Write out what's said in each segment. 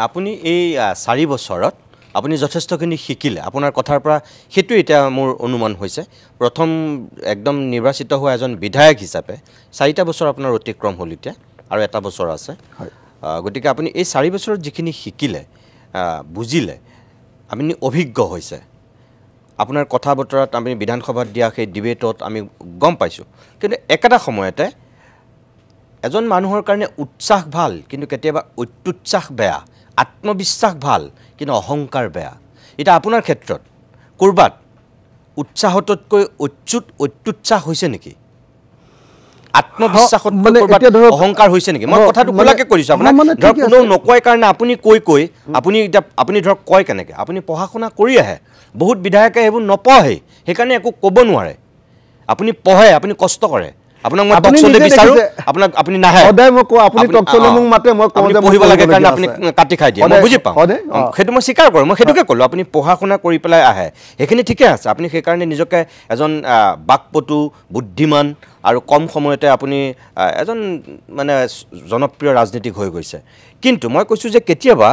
আপুনি এই 4 বছৰত আপুনি যথেষ্টখিনি শিকিলে আপোনাৰ কথাৰ পৰা হেতু এটা মোৰ অনুমান হৈছে প্ৰথম একদম নিৰ্বাচিত হোৱা এজন বিধায়ক হিচাপে 4টা বছৰ আপোনাৰ অতিক্ৰম হ'ল এতিয়া আৰু এটা বছৰ আছে গতিকে আপুনি এই 4 বছৰত যিখিনি শিকিলে বুজিলে আপুনি অভিজ্ঞ হৈছে আপোনাৰ কথা বতৰাত আমি বিধানসভাত দিয়া সেই ডিবেটত আমি গম পাইছো কিন্তু একেটা সময়তে এজন মানুহৰ কাৰণে উৎসাহ ভাল কিন্তু কেতিয়াবা অত্যুৎসাহ বেয়া আত্মবিশ্বাস ভাল কিন্তু অহংকাৰ বেয়া এটা আপোনাৰ ক্ষেত্ৰত কুৰবাত উৎসাহতকৈ অত্যুৎসাহ হৈছে নেকি আত্মবিশ্বাসত কুৰবাত অহংকাৰ হৈছে নেকি মই কথাটো খোলাকে কৰিছো আপোনাক ধৰক কোনো নকয় কাৰণে আপুনি কৈ আপুনি ধৰক কয় কেনেকে আপুনি পঢ়া-শুনা কৰি আহে বহুত বিধায়কে এইবোৰ নপঢ়ে হেকাৰণে একো ক'ব নোৱাৰে আপুনি পঢ়ে আপুনি কষ্ট কৰে আপোনাক মই টকচলে বিচাৰো আপোনাক আপুনি নাহে সদায় মই কও আপুনি টকচলে মোক মাতে মই কও যে পঢ়িব লাগে কাৰণ আপুনি কাটি খাই দিয়ে মই বুজি পাওঁ সেইটো মই স্বীকাৰ কৰোঁ মই হেতুকে ক'লো আপুনি পঢ়া-শুনা কৰি পেলাই আহে হেখিনি ঠিকে আছে আপুনি সেই কাৰণে নিজকে এজন বাকপটু বুদ্ধিমান আৰু কম সময়তে আপুনি এজন মানে জনপ্ৰিয় ৰাজনীতিক হৈ গৈছে কিন্তু মই কৈছো যে কেতিয়াবা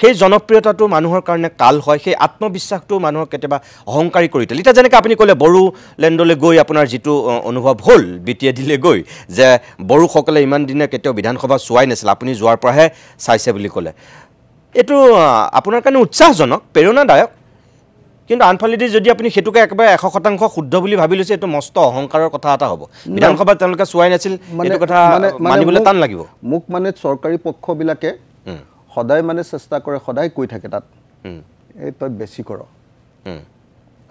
সেই জনপ্ৰিয়তাটো মানুহৰ কাৰণে কাল হয় সেই আত্মবিশ্বাসটো মানুহক কেতিয়াবা অহংকাৰী কৰি তোলে এটা যেনেকৈ আপুনি ক'লে বড়ো লেণ্ডলৈ গৈ আপোনাৰ যিটো অনুভৱ হ'ল বিটিয়ে দিলে গৈ যে বড়োসকলে ইমান দিনে কেতিয়াও বিধানসভা চোৱাই নাছিল আপুনি যোৱাৰ পৰাহে চাইছে বুলি ক'লে এইটো আপোনাৰ কাৰণে উৎসাহজনক প্ৰেৰণাদায়ক কিন্তু আনফালেদি যদি আপুনি হেতুকে একেবাৰে 100% শুদ্ধ বুলি ভাবি লৈছে এটো মস্ত অহংকাৰৰ কথা এটা হ'ব বিধানসভা তেওঁলোকে চোৱাই নাছিল এটো কথা মানিবলৈ টান লাগিব মোক মানে চৰকাৰী পক্ষবিলাকে সদায় মানে চেষ্টা কৰে সদায় কৈ থাকে তাত এই তই বেছি কৰ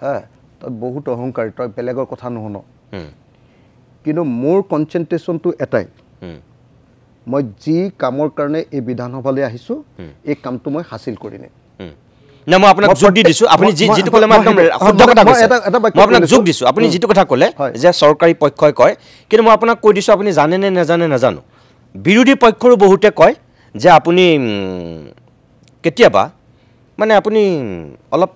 হ্যাঁ তই বহুত অহংকাৰী তই বেলেগৰ কথা নুশুন কিন্তু মোৰ কনচেন্ট্ৰেশনটো এটাই মই যি কামৰ কাৰণে এই বিধানসভালৈ আহিছো এই কামটো মই হাসিল কৰিনে না মই আপোনাক যোগ দি দিছো আপুনি যিটো ক'লে মই একদম শুদ্ধ কথা কৈছে মই আপোনাক যোগ দিছো আপুনি যিটো কথা ক'লে যে চৰকাৰী পক্ষই কয় কিন্তু মই আপোনাক কৈ দিছো আপুনি জানে নে নাজানে নাজানো বিৰোধী পক্ষৰো বহুতে কয় যে আপুনি কেতিয়াবা মানে আপুনি অলপ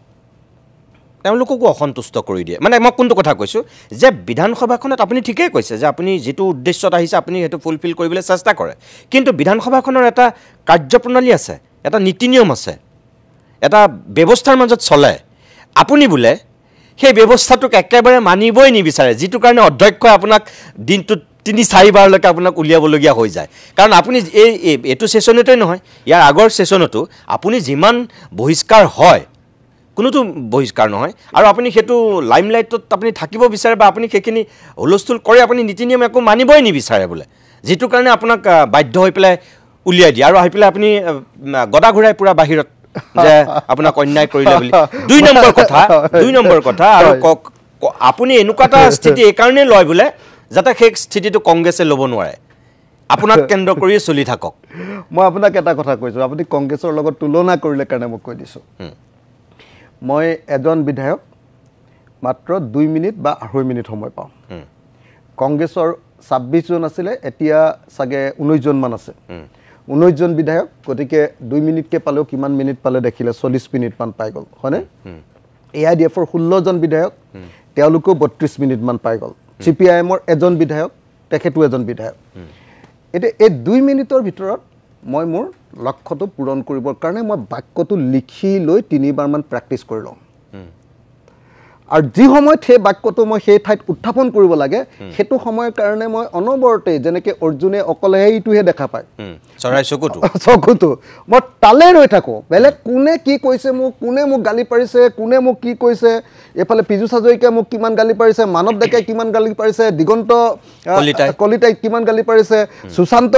তেওঁলোককো অসন্তুষ্ট কৰি দিয়ে মানে মই কোনটো কথা কৈছো যে বিধানসভাখনত আপুনি ঠিকই কৈছে যে আপুনি যেটো উদ্দেশ্যত আহিছে আপুনি হেতু ফুলফিল কৰিবলৈ চেষ্টা কৰে কিন্তু বিধানসভাখনৰ এটা কাৰ্যপ্ৰণালী আছে এটা নীতি নিয়ম আছে এটা ব্যৱস্থাৰ মাজত চলে আপুনি বুলে সেই ব্যৱস্থাটোক একেবাৰে মানিবই নিবিচাৰে যেটো কাৰণে অধ্যক্ষই আপোনাক দিনটো 3-4 বাৰলৈকে আপোনাক উলিয়াবলগীয়া হৈ যায় কাৰণ আপুনি এটো সেশনতেই নহয় ইয়াৰ আগৰ সেশনতো আপুনি যিমান বহিষ্কাৰ হয় কোনোটো বহিষ্কাৰ নহয় আৰু আপুনি হেতু লাইমলাইটত আপুনি থাকিব বিচাৰে বা আপুনি হেখিনি হলস্থুল কৰে আপুনি নীতি নিয়ম একো মানিবই নিবিচাৰে বুলে যেটো কাৰণে আপোনাক বাধ্য হৈ পেলাই উলিয়াই দিয়ে আৰু আহি পেলাই আপুনি গদা ঘুৰাই পুৰা বাহিৰত যে আপোনাক অন্যায় কৰিলে বুলি 2 নম্বৰ কথা আৰু আপুনি এনেকুৱাটা স্থিতি এই কাৰণে লয় বুলে যাতে সেই স্থিতিটো কংগ্ৰেছে ল'ব নোৱাৰে আপোনাক কেন্দ্ৰ কৰি চলি থাকক মই আপোনাক এটা কথা কৈছো আপুনি কংগ্ৰেছৰ লগত তুলনা কৰিলে কাৰণে মই কৈ দিছো মই এজন বিধায়ক মাত্ৰ 2 মিনিট বা 2.5 মিনিট সময় পাওঁ কংগ্ৰেছৰ 26 জন আছিল এতিয়া সাগে 19 জন মান আছে 19 জন বিধায়ক গতিকে 2 মিনিটকে পালেও কিমান মিনিট পালে দেখিলে 40 মিনিট মান পাই গল হয়নে এআইডিএফৰ 16 জন বিধায়ক তেওঁলোকো 32 মিনিট মান পাই গল সিপিআইএমৰ এজন বিধায়ক তেখেতো এজন বিধায়ক এতে এই 2 মিনিটৰ ভিতৰত মই মোৰ লক্ষ্যটো পূৰণ কৰিবৰ কাৰণে মই বাক্যটো লিখি লৈ 3 বাৰ মান প্ৰেক্টিস কৰিলো আৰু যি সময়ত সেই বাক্যটো মই সেই ঠাইত উত্থাপন কৰিব লাগে হেতু সময়ৰ কাৰণে মই অনবৰতে যেনেকৈ অৰ্জুনে অকলে এইটোহে দেখা পায় চৰাই চকুটো মই তালে ৰৈ থাকো বেলেগ কোনে কি কৈছে কোনে মোক গালি পাৰিছে কোনে মোক কি কৈছে এফালে পিজু সাজয়কে মোক কিমান গালি পাৰিছে মানৱ ডেকাই কিমান গালি পাৰিছে দিগন্ত কলিতাই কিমান গালি পাৰিছে সুশান্ত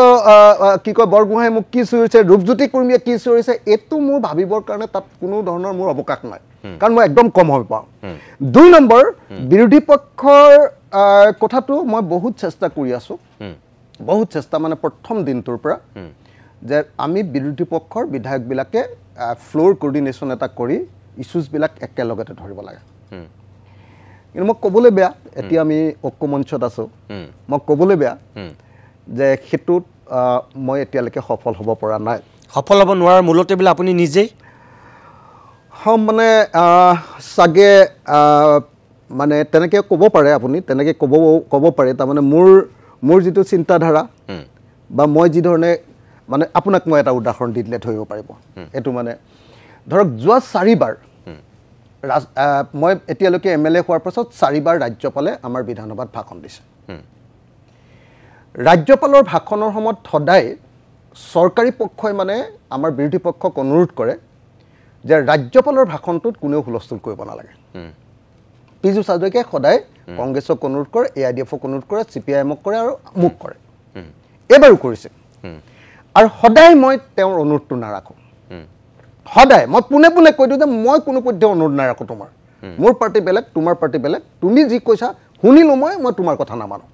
কি কয় বৰগুহাই মোক কি চুৰিছে ৰূপজ্যোতি কুৰ্মীয়ে কি চুৰিছে এটো মোৰ ভাবিবৰ কাৰণে তাত কোনো ধৰণৰ মোৰ অৱকাশ নাই কাৰণ মই একদম কম হৈ পাওঁ 2 নম্বৰ বিৰোধী পক্ষৰ কথাটো মই বহুত চেষ্টা কৰি আছো বহুত চেষ্টা মানে প্ৰথম দিনটোৰ পৰা যে আমি বিৰোধী পক্ষৰ বিধায়ক বিলাকে ফ্লোৰ কোঅৰ্ডিনেশন এটা কৰি ইস্যুজ বিলাক একেলগতে ধৰিব লাগে কিন্তু মই ক'বলৈ বেয়া এতিয়া আমি ঐক্যমঞ্চত আছো মই ক'বলৈ বেয়া যে হেতুত মই এতিয়ালৈকে সফল হ'ব পৰা নাই সফল হ'ব নোৱাৰাৰ মূলতে বিলা আপুনি নিজেই মানে সাগে মানে তেনেকে ক'ব পাৰে আপুনি তেনেকে ক'ব পাৰে তাৰ মানে মোৰ যেটো চিন্তাধাৰা বা মই যি ধৰণে মানে আপোনাক মই এটা উদাহৰণ দি দিলে ধৰিব পাৰিব এইটো মানে ধৰক যোৱা 4 বাৰ মই এতিয়ালৈকে এমএলএ হোৱাৰ পাছত 4 বাৰ ৰাজ্যপালে আমাৰ বিধানসভাত ভাষণ দিছে ৰাজ্যপালৰ ভাষণৰ সময়ত সদায় চৰকাৰী পক্ষই মানে আমাৰ বিৰোধী পক্ষক অনুৰোধ কৰে যে ৰাজ্যপালৰ ভাষণটোত কোনেও হুলস্থুল কৰিব নালাগে পীযুষ হাজৰিকাই সদায় কংগ্ৰেছক অনুৰোধ কৰে এআইডিএফক অনুৰোধ কৰে সিপিআইএমক কৰে আৰু মোক কৰে এবাৰো কৰিছে আৰু সদায় মই তেওঁৰ অনুৰোধটো নাৰাখো সদায় মই পুনে পুনে কৈ দিওঁ যে মই কোনো পধ্যে অনুৰোধ নাৰাখো তোমাৰ মোৰ পাৰ্টি বেলেগ তোমাৰ পাৰ্টি বেলেগ তুমি যি কৈছা শুনিলো মই তোমাৰ কথা নামানো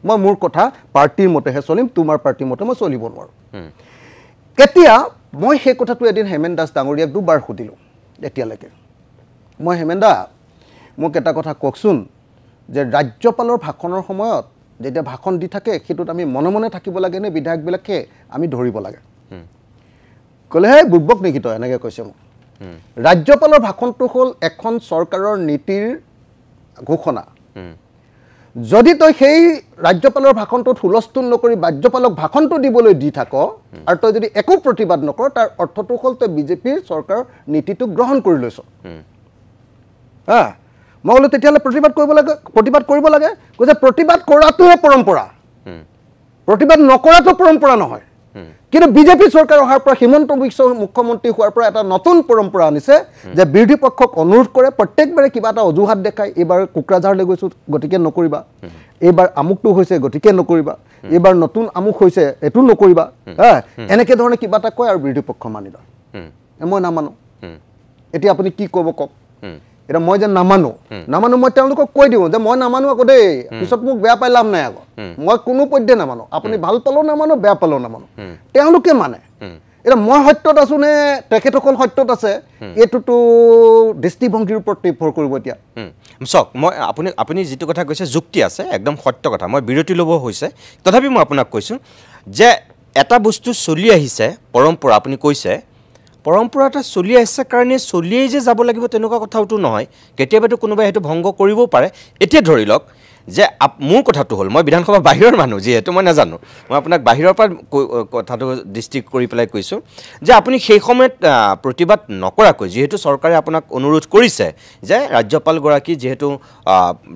মই মোৰ কথা পাৰ্টিৰ মতেহে চলিম তোমাৰ পাৰ্টিৰ মতে মই চলিব নোৱাৰো এতিয়া মই সেই কথাটো এদিন হেমেন দাস ডাঙৰীয়াক দুবাৰ সুধিলো এতিয়ালৈকে মই হেমেন দা মোক এটা কথা কওকচোন যে ৰাজ্যপালৰ ভাষণৰ সময়ত যেতিয়া ভাষণ দি থাকে সেইটোত আমি মনে মনে থাকিব লাগে নে বিধায়কবিলাকে আমি ধৰিব লাগে কলে হে বুবক নেকি তই এনেকৈ কৈছে মোক ৰাজ্যপালৰ ভাষণটো হ'ল এখন চৰকাৰৰ নীতিৰ ঘোষণা যদি তই সেই ৰাজ্যপালৰ ভাষণটোত হুলস্থুল নকৰি ৰাজ্যপালক ভাষণটো দিবলৈ দি থাক আৰু তই যদি একো প্ৰতিবাদ নকৰ তাৰ অৰ্থটো হ'ল তই বিজেপিৰ চৰকাৰৰ নীতিটো গ্ৰহণ কৰি লৈছ মই বোলো তেতিয়াহ'লে প্ৰতিবাদ কৰিব লাগে কৈছে প্ৰতিবাদ কৰাটোহে পৰম্পৰা প্ৰতিবাদ নকৰাটো পৰম্পৰা নহয় কিন্তু বিজেপি চৰকাৰ অহাৰ পৰা হিমন্ত বিশ্ব মুখ্যমন্ত্ৰী হোৱাৰ পৰা এটা নতুন পৰম্পৰা আনিছে যে বিৰোধী পক্ষক অনুৰোধ কৰে প্ৰত্যেকবাৰে কিবা এটা অজুহাত দেখায় এইবাৰ কোকৰাঝাৰলৈ গৈছোঁ গতিকে নকৰিবা এইবাৰ আমুকটো হৈছে গতিকে নকৰিবা এইবাৰ নতুন আমুক হৈছে এইটো নকৰিবা এনেকৈ ধৰণে কিবা এটা কয় আৰু বিৰোধী পক্ষ মানি লয় মই নামানো এতিয়া আপুনি কি ক'ব কওক এটা মই যে নামানো মই তেওঁলোকক কৈ দিওঁ যে মই নামানো আকৌ দেই পিছত মোক বেয়া পাই লাভ নাই আকৌ মই কোনো পধ্যে নামানো আপুনি ভাল পালেও নামানো বেয়া পালেও নামানো তেওঁলোকে মানে এটা মই সত্যত আছো নে তেখেতসকল সত্যত আছে এইটোতো দৃষ্টিভংগীৰ ওপৰত নিৰ্ভৰ কৰিব এতিয়া চাওক মই আপুনি যিটো কথা কৈছে যুক্তি আছে একদম সত্য কথা মই বিৰতি ল'ব হৈছে তথাপি মই আপোনাক কৈছোঁ যে এটা বস্তু চলি আহিছে পৰম্পৰা আপুনি কৈছে পৰম্পৰা এটা চলি আহিছে কাৰণে চলিয়েই যে যাব লাগিব তেনেকুৱা কথাওতো নহয় কেতিয়াবাতো কোনোবাই সেইটো ভংগ কৰিবও পাৰে এতিয়া ধৰি লওক যে মোৰ কথাটো হ'ল মই বিধানসভা বাহিৰৰ মানুহ যিহেতু মই নাজানো মই আপোনাক বাহিৰৰ পৰা কথাটো দৃষ্টি কৰি পেলাই কৈছোঁ যে আপুনি সেই সময়ত প্ৰতিবাদ নকৰাকৈ যিহেতু চৰকাৰে আপোনাক অনুৰোধ কৰিছে যে ৰাজ্যপালগৰাকী যিহেতু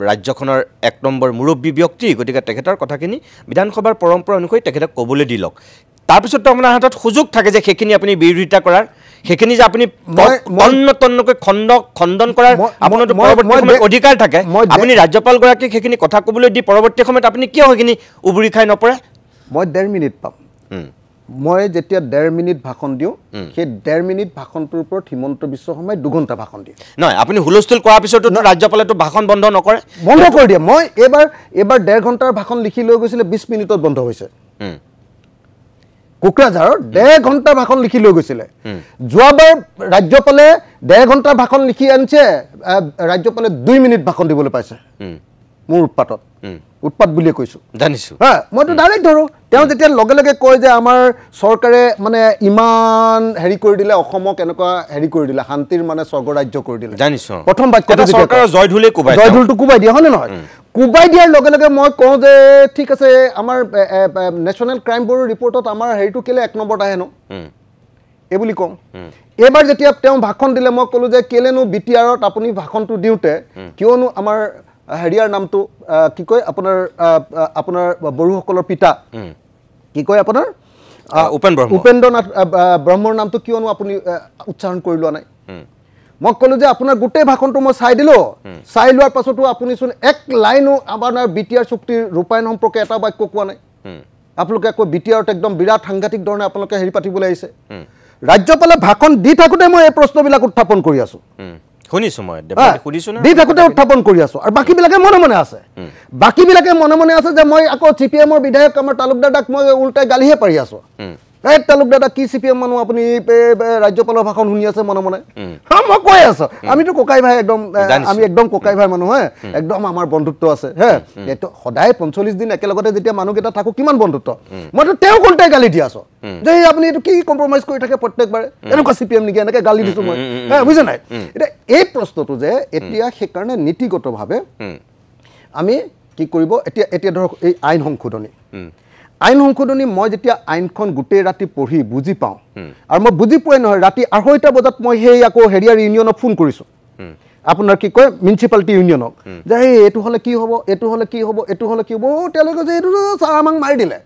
ৰাজ্যখনৰ 1 নম্বৰ মুৰব্বী ব্যক্তি গতিকে তেখেতৰ কথাখিনি বিধানসভাৰ পৰম্পৰা অনুসৰি তেখেতক ক'বলৈ দি লওক তাৰপিছতো আপোনাৰ হাতত সুযোগ থাকে যে সেইখিনি আপুনি বিৰোধিতা কৰাৰ সেইখিনি যে আপুনি তন্নকৈ খণ্ডন কৰাৰ আপোনাৰতো পৰৱৰ্তী সময়ত অধিকাৰ থাকে আপুনি ৰাজ্যপালগৰাকীক সেইখিনি কথা ক'বলৈ দি পৰৱৰ্তী সময়ত আপুনি কিয় সেইখিনি উবুৰি খাই নপৰে মই 1.5 মিনিট পাম মই যেতিয়া 1.5 মিনিট ভাষণ দিওঁ সেই 1.5 মিনিট ভাষণটোৰ ওপৰত হিমন্ত বিশ্ব শৰ্মাই 2 ঘণ্টা ভাষণ দিয়ে নহয় আপুনি হুলস্থুল কৰাৰ পিছতো ৰাজ্যপালেতো ভাষণ বন্ধ নকৰে বন্ধ কৰি দিয়ে মই এবাৰ 1.5 ঘণ্টাৰ ভাষণ লিখি লৈ গৈছিলে 20 মিনিটত বন্ধ হৈছে কোকৰাঝাৰৰ 1.5 ঘণ্টাৰ ভাষণ লিখি লৈ গৈছিলে যোৱাবাৰ ৰাজ্যপালে 1.5 ঘণ্টাৰ ভাষণ লিখি আনিছে ৰাজ্যপালে 2 মিনিট ভাষণ দিবলৈ পাইছে মোৰ উৎপাত বুলিয়ে কৈছোঁ জানিছোঁ মইতো ডাইৰেক্ট ধৰোঁ তেওঁ যেতিয়া লগে লগে কয় যে আমাৰ চৰকাৰে মানে ইমান হেৰি কৰি দিলে অসমক এনেকুৱা হেৰি কৰি দিলে শান্তিৰ মানে স্বৰ্গৰাজ্য কৰি দিলে জানিছোঁ প্ৰথম বাক্যটো চৰকাৰৰ জয়ঢুলটো কোবাই দিয়ে হয়নে নহয় কোবাই দিয়াৰ লগে লগে মই কওঁ যে ঠিক আছে আমাৰ নেশ্যনেল ক্ৰাইম ব্যুৰ ৰিপৰ্টত আমাৰ হেৰিটো কেলে 1 নম্বৰত আহে ন এই বুলি কওঁ এইবাৰ যেতিয়া তেওঁ ভাষণ দিলে মই ক'লোঁ যে কেলেনো বিটিআৰত আপুনি ভাষণটো দিওঁতে কিয়নো আমাৰ হেৰিয়াৰ নামটো কি কয় আপোনাৰ বড়োসকলৰ পিতা কি কয় আপোনাৰ উপেন্দ্ৰনাথ ব্ৰহ্মৰ নামটো কিয়নো আপুনি উচ্চাৰণ কৰি লোৱা নাই মই ক'লোঁ যে আপোনাৰ গোটেই ভাষণটো মই চাই দিলোঁ চাই লোৱাৰ পাছতো আপুনি চোন 1 লাইনো আপোনাৰ বিটিআৰ চুক্তিৰ ৰূপায়ণ সম্পৰ্কে এটা বাক্য কোৱা নাই আপোনালোকে আকৌ বিটিআৰত একদম বিৰাট সাংঘাতিক ধৰণে আপোনালোকে হেৰি পাতিবলৈ আহিছে ৰাজ্যপালে ভাষণ দি থাকোঁতে মই এই প্ৰশ্নবিলাক উত্থাপন কৰি আছোঁ শুনিছোঁ মই দি থাকোঁতে উত্থাপন কৰি আছোঁ আৰু বাকীবিলাকে মনে মনে আছে যে মই আকৌ চিপিএমৰ বিধায়ক আমাৰ তালুকদাৰ দাক মই উল্টাই গালিহে পাৰি আছোঁ এই তালুকদাৰ দাক কি চিপিএম মানুহ আপুনি ৰাজ্যপালৰ ভাষণ শুনি আছে মনে মনে মই কৈ আছোঁ আমিতো ককাই ভাই একদম আমি একদম ককাই ভাই মানুহ একদম আমাৰ বন্ধুত্ব আছে এইটো সদায় 45 দিন একেলগতে যেতিয়া মানুহকেইটা থাকোঁ কিমান বন্ধুত্ব মইতো তেওঁক উল্টাই গালি দি আছোঁ যে আপুনি এইটো কি কম্প্ৰমাইজ কৰি থাকে প্ৰত্যেকবাৰে এনেকুৱা চিপিএম নেকি এনেকৈ গালি দিছোঁ মই বুজিছে নাই এতিয়া এই প্ৰশ্নটো যে এতিয়া সেইকাৰণে নীতিগতভাৱে আমি কি কৰিব এতিয়া ধৰক এই আইন সংশোধনী আইন সংশোধনী মই যেতিয়া আইনখন গোটেই ৰাতি পঢ়ি বুজি পাওঁ আৰু মই বুজি পোৱাই নহয় ৰাতি 2:30 বজাত মই সেই আকৌ হেৰিয়াৰ ইউনিয়নক ফোন কৰিছোঁ আপোনাৰ কি কয় মিউনিচিপালিটি ইউনিয়নক যে এইটো হ'লে কি হ'ব এইটো হ'লে কি হ'ব এইটো হ'লে কি হ'ব তেওঁলোকে যে এইটো ছাৰ আমাক মাৰি দিলে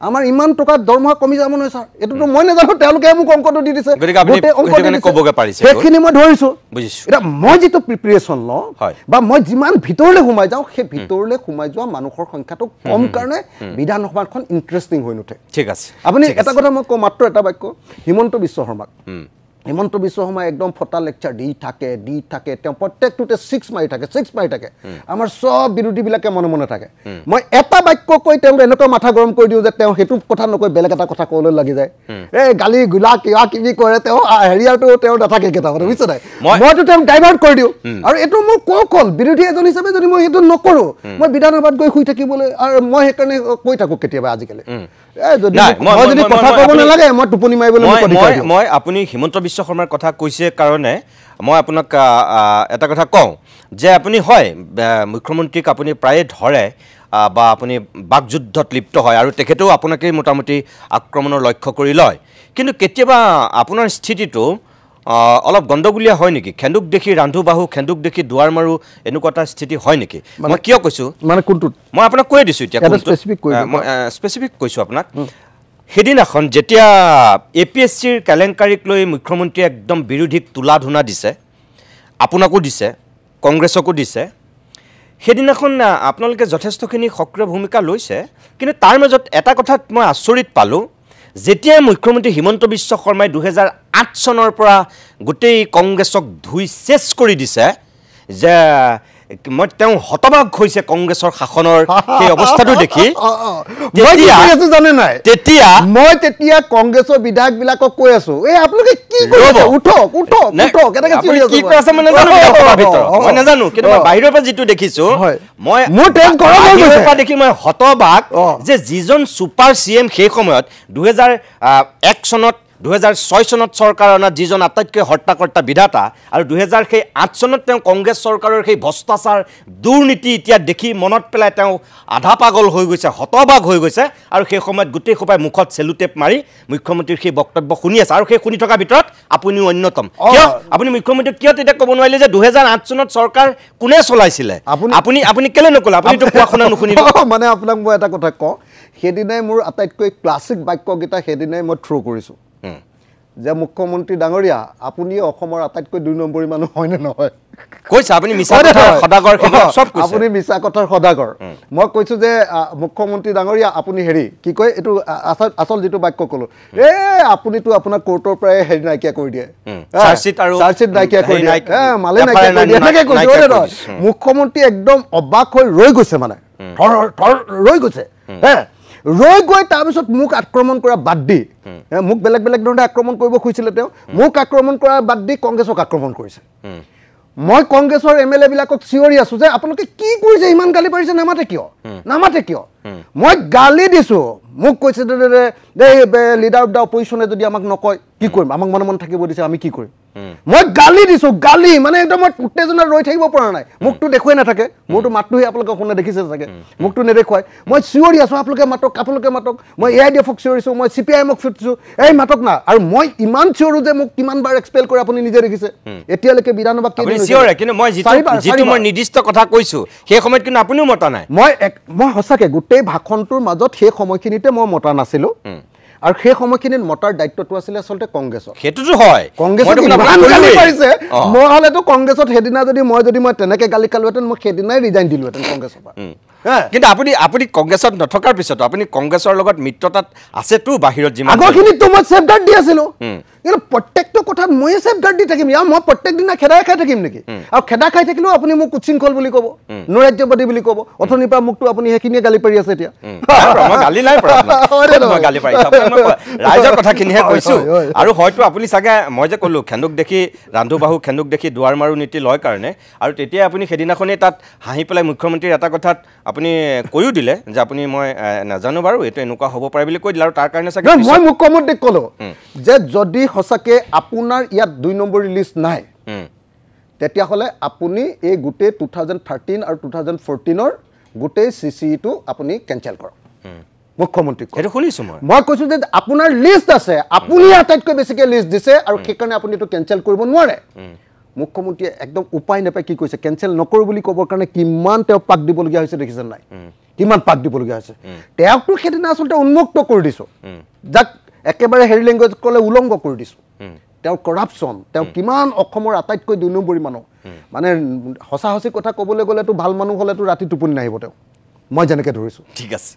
আমাৰ ইমান টকা দৰমহা কমি যাব নহয় ছাৰ এইটোতো মই নাজানো তেওঁলোকে মোক অংকটো দি দিছে সেইখিনি মই ধৰিছোঁ এতিয়া মই যিটো প্ৰিপেৰেশ্যন লওঁ বা মই যিমান ভিতৰলৈ সোমাই যাওঁ সেই ভিতৰলৈ সোমাই যোৱা মানুহৰ সংখ্যাটো কম কাৰণে বিধানসভাখন ইণ্টাৰেষ্টিং হৈ নুঠে ঠিক আছে আপুনি এটা কথা মই কওঁ মাত্ৰ এটা বাক্য হিমন্ত বিশ্ব শৰ্মাক হিমন্ত বিশ্ব শৰ্মাই একদম ফটা লেকচাৰ দি থাকে তেওঁ প্ৰত্যেকটোতে 6 মাৰি থাকে আমাৰ সব বিৰোধীবিলাকে মনে মনে থাকে মই এটা বাক্য কৈ তেওঁ এনেকুৱা মাথা গৰম কৰি দিওঁ যে তেওঁ সেইটো কথা নকৈ বেলেগ এটা কথা ক'বলৈ লাগি যায় এই গালি গুলা কিবা কিবি কৰে তেওঁ হেৰিয়াৰটো তেওঁ নাথাকে কেইটা কথা বুজিছে নাই মইতো তেওঁ ডাইভাৰ্ট কৰি দিওঁ আৰু এইটো মোৰ কল বিৰোধী এজন হিচাপে যদি মই সেইটো নকৰোঁ মই বিধানসভাত গৈ শুই থাকিবলৈ আৰু মই সেইকাৰণে কৈ থাকোঁ কেতিয়াবা আজিকালি মই আপুনি হিমন্ত বিশ্ব শৰ্মাৰ কথা কৈছে কাৰণে মই আপোনাক এটা কথা কওঁ যে আপুনি হয় মুখ্যমন্ত্ৰীক আপুনি প্ৰায়ে ধৰে বা আপুনি বাকযুদ্ধত লিপ্ত হয় আৰু তেখেতেও আপোনাকেই মোটামুটি আক্ৰমণৰ লক্ষ্য কৰি লয় কিন্তু কেতিয়াবা আপোনাৰ স্থিতিটো অলপ গণ্ডগোলীয়া হয় নেকি খেন্দুক দেখি ৰান্ধো বাহু খেন্দুক দেখি দুৱাৰ মাৰো এনেকুৱা এটা স্থিতি হয় নেকি মই কিয় কৈছোঁ মানে কোনটোত মই আপোনাক কৈ দিছোঁ এতিয়া স্পেচিফিক কৈছোঁ আপোনাক সেইদিনাখন যেতিয়া APSCৰ কেলেংকাৰীক লৈ মুখ্যমন্ত্ৰীয়ে একদম বিৰোধীক তোলা ধুনা দিছে আপোনাকো দিছে কংগ্ৰেছকো দিছে সেইদিনাখন আপোনালোকে যথেষ্টখিনি সক্ৰিয় ভূমিকা লৈছে কিন্তু তাৰ মাজত এটা কথাত মই আচৰিত পালোঁ যেতিয়া মুখ্যমন্ত্ৰী হিমন্ত বিশ্ব শৰ্মাই 2008 চনৰ পৰা গোটেই কংগ্ৰেছক ধুই চেছ কৰি দিছে যে মই তেওঁ হতবাক হৈছে কংগ্ৰেছৰ শাসনৰ সেই অৱস্থাটো দেখি তেতিয়া মই তেতিয়া কংগ্ৰেছৰ বিধায়কবিলাকক কৈ আছো এই আপোনালোকে কি কৰিছে উঠক কেনেকৈ কি কৈ আছে মানে মই নাজানো কিন্তু মই বাহিৰৰ পৰা যিটো দেখিছো মই দেখি মই হতবাক যে যিজন ছুপাৰ CM সেই সময়ত 2001 চনত 2006 চনত চৰকাৰ অনাত যিজন আটাইতকৈ হৰ্তাকৰ্তা বিধাতা আৰু 2008 চনত তেওঁ কংগ্ৰেছ চৰকাৰৰ সেই ভ্ৰষ্টাচাৰ দুৰ্নীতি এতিয়া দেখি মনত পেলাই তেওঁ আধা পাগল হৈ গৈছে হতবাক হৈ গৈছে আৰু সেই সময়ত গোটেই সোপাই মুখত চেলুটেপ মাৰি মুখ্যমন্ত্ৰীৰ সেই বক্তব্য শুনি আছে আৰু সেই শুনি থকাৰ ভিতৰত আপুনিও অন্যতম কিয় আপুনি মুখ্যমন্ত্ৰী কিয় তেতিয়া ক'ব নোৱাৰিলে যে 2008 চনত চৰকাৰ কোনে চলাইছিলে আপুনি কেলে নক'লে আপুনিতো কোৱা শুনা নুশুনিলে মানে আপোনাক মই এটা কথা কওঁ সেইদিনাই মোৰ আটাইতকৈ ক্লাছিক বাক্যকেইটা সেইদিনাই মই থ্ৰ' কৰিছোঁ যে মুখ্যমন্ত্ৰী ডাঙৰীয়া আপুনি অসমৰ আটাইতকৈ 2 নম্বৰী মানুহ হয়নে নহয় কৈছে আপুনি মিছা কথাৰ সদাগৰ সব কৈছে আপুনি মিছা কথাৰ সদাগৰ মই কৈছোঁ যে মুখ্যমন্ত্ৰী ডাঙৰীয়া আপুনি হেৰি কি কয় এইটো আচল যিটো বাক্য ক'লো আপুনিতো আপোনাৰ কোৰ্টৰ পৰাই হেৰি নাইকিয়া কৰি দিয়ে চাৰ্জশ্বিট নাইকিয়া কৰি দিয়ে মালে নাইকিয়া কৰি দিয়ে এনেকৈ কৈছোঁ মুখ্যমন্ত্ৰী একদম অবাক হৈ ৰৈ গৈছে মানে ৰৈ গৈছে ৰৈ গৈ তাৰপিছত মোক আক্ৰমণ কৰা বাদ দি মোক বেলেগ ধৰণে আক্ৰমণ কৰিব খুজিছিলে তেওঁ মোক আক্ৰমণ কৰা বাদ দি কংগ্ৰেছক আক্ৰমণ কৰিছে মই কংগ্ৰেছৰ MLA বিলাকক চিঞৰি আছো যে আপোনালোকে কি কৰিছে ইমান গালি পাৰিছে নামাতে কিয় মই গালি দিছোঁ মোক কৈছে লিডাৰ অফ দ্য অপজিশ্যনে যদি আমাক নকয় কি কৰিম আমাক মনে মনে থাকিব দিছে আমি কি কৰিম মই গালি দিছোঁ মানে একদম মই উত্তেজনাত ৰৈ থাকিব পৰা নাই মোকতো দেখুৱাই নাথাকে মোৰতো মাতটোহে আপোনালোকে শুনে দেখিছে চাগে মোকতো নেদেখুৱাই মই চিঞৰি আছোঁ আপোনালোকে মাতক মই AIDFক চিঞৰিছোঁ মই CPIMক চিঞৰিছোঁ এই মাতক না আৰু মই ইমান চিঞৰোঁ যে মোক কিমানবাৰ এক্সপেল কৰে আপুনি নিজে দেখিছে এতিয়ালৈকে বিধানসভা কিন্তু মই যিটো মই নিৰ্দিষ্ট কথা কৈছোঁ সেই সময়ত কিন্তু আপুনিও মতা নাই মই সঁচাকৈ গোটেই ভাষণটোৰ মাজত সেই সময়খিনিতে মই মতা নাছিলোঁ আৰু সেই সময়খিনিত মতাৰ দায়িত্বটো আছিলে আচলতে কংগ্ৰেছৰ সেইটোতো হয় কংগ্ৰেছত মই হ'লেতো কংগ্ৰেছত সেইদিনা যদি মই তেনেকৈ গালি খালোহেঁতেন মই সেইদিনাই ৰিজাইন দিলোহেঁতেন কংগ্ৰেছৰ পৰা কিন্তু আপুনি কংগ্ৰেছত নথকাৰ পিছতো আপুনি কংগ্ৰেছৰ লগত মিত্ৰতাত আছেতো বাহিৰত যিমান আগৰখিনিতো মই ছেফগাৰ্ড দি আছিলোঁ কিন্তু প্ৰত্যেকটো কথাত ময়ে ছেফগাৰ্ড দি থাকিম মই প্ৰত্যেক দিনা খেদাই খাই থাকিম নেকি আৰু খেদা খাই থাকিলেও আপুনি মোক উচ্ছৃংখল বুলি ক'ব নৈৰাজ্যবাদী বুলি ক'ব অথনিৰ পৰা মোকতো আপুনি সেইখিনিয়ে গালি পাৰি আছে এতিয়া ৰাইজৰ কথাখিনিহে কৈছোঁ আৰু হয়তো আপুনি চাগে মই যে ক'লোঁ খেন্দুক দেখি ৰান্ধো বাহু খেন্দুক দেখি দুৱাৰ মাৰো নীতি লয় কাৰণে আৰু তেতিয়া আপুনি সেইদিনাখনেই তাত হাঁহি পেলাই মুখ্যমন্ত্ৰীৰ এটা কথাত আপুনি কৈও দিলে যে আপুনি মই নাজানো বাৰু এইটো এনেকুৱা হ'ব পাৰে বুলি কৈ দিলে আৰু তাৰ কাৰণে চাগে মই মুখ্যমন্ত্ৰীক ক'লোঁ যে যদি সঁচাকৈ আপোনাৰ ইয়াত 2 নম্বৰী লিষ্ট নাই তেতিয়াহ'লে আপুনি এই গোটেই 2013 আৰু 2014ৰ গোটেই CCEটো আপুনি কেঞ্চেল কৰক মুখ্যমন্ত্ৰীক এইটো শুনিছো মই কৈছোঁ যে আপোনাৰ লিষ্ট আছে, আপুনি আটাইতকৈ বেছিকৈ লিষ্ট দিছে আৰু সেইকাৰণে আপুনি এইটো কেঞ্চেল কৰিব নোৱাৰে। মুখ্যমন্ত্ৰীয়ে একদম উপায় নাপায় কি কৈছে, কেঞ্চেল নকৰোঁ বুলি ক'বৰ কাৰণে কিমান তেওঁ পাক দিবলগীয়া হৈছে দেখিছে নাই, কিমান পাক দিবলগীয়া হৈছে। তেওঁকতো সেইদিনা আচলতে উন্মুক্ত কৰি দিছোঁ, যাক একেবাৰে হেৰি লেংগুৱেজ ক'লে উলংঘ কৰি দিছোঁ। তেওঁৰ কৰাপশ্যন, তেওঁ কিমান অসমৰ আটাইতকৈ 2 নম্বৰী মানুহ, মানে সঁচা সঁচি কথা ক'বলৈ গ'লেতো ভাল মানুহ হ'লেতো ৰাতি টোপনি নাহিব তেওঁ, মই যেনেকৈ ধৰিছোঁ। ঠিক আছে।